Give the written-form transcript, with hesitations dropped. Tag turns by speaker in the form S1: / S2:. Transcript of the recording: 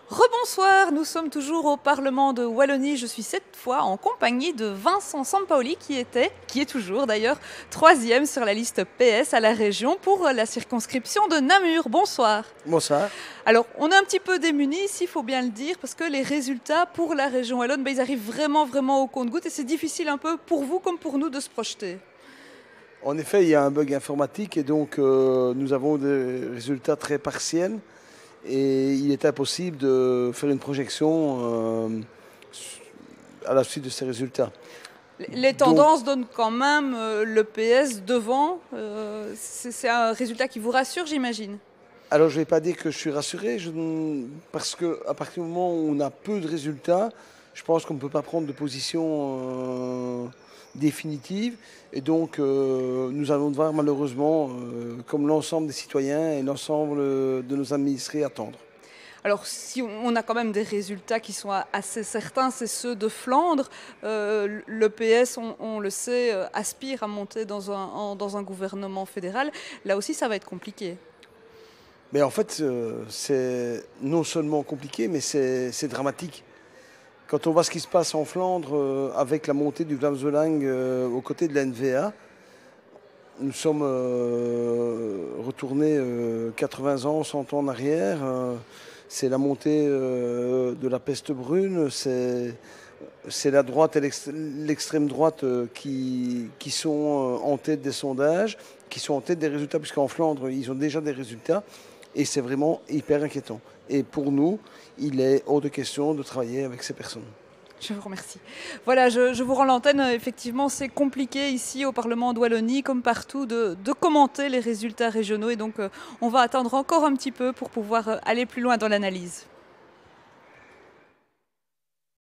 S1: Rebonsoir, nous sommes toujours au Parlement de Wallonie. Je suis cette fois en compagnie de Vincent Sampaoli qui est toujours d'ailleurs, troisième sur la liste PS à la région pour la circonscription de Namur. Bonsoir.
S2: Bonsoir.
S1: Alors, on est un petit peu démunis ici, il faut bien le dire, parce que les résultats pour la région wallonne, ils arrivent vraiment au compte-gouttes et c'est difficile un peu pour vous comme pour nous de se projeter.
S2: En effet, il y a un bug informatique et donc nous avons des résultats très partiels et il est impossible de faire une projection à la suite de ces résultats.
S1: Les tendances donnent quand même le PS devant. C'est un résultat qui vous rassure, j'imagine.
S2: Alors je ne vais pas dire que je suis rassuré, parce qu'à partir du moment où on a peu de résultats, je pense qu'on ne peut pas prendre de position définitive. Et donc nous allons devoir malheureusement, comme l'ensemble des citoyens et l'ensemble de nos administrés, attendre.
S1: Alors, si on a quand même des résultats qui sont assez certains, c'est ceux de Flandre. Le PS, on le sait, aspire à monter dans un gouvernement fédéral. Là aussi, ça va être compliqué.
S2: Mais en fait, c'est non seulement compliqué, mais c'est dramatique. Quand on voit ce qui se passe en Flandre avec la montée du Vlaams Belang aux côtés de la NVA, nous sommes retournés 80 ans, 100 ans en arrière. C'est la montée de la peste brune, c'est la droite et l'extrême droite qui sont en tête des sondages, qui sont en tête des résultats, puisqu'en Flandre, ils ont déjà des résultats. Et c'est vraiment hyper inquiétant. Et pour nous, il est hors de question de travailler avec ces personnes.
S1: Je vous remercie. Voilà, je vous rends l'antenne. Effectivement, c'est compliqué ici au Parlement de Wallonie, comme partout, de commenter les résultats régionaux. Et donc, on va attendre encore un petit peu pour pouvoir aller plus loin dans l'analyse.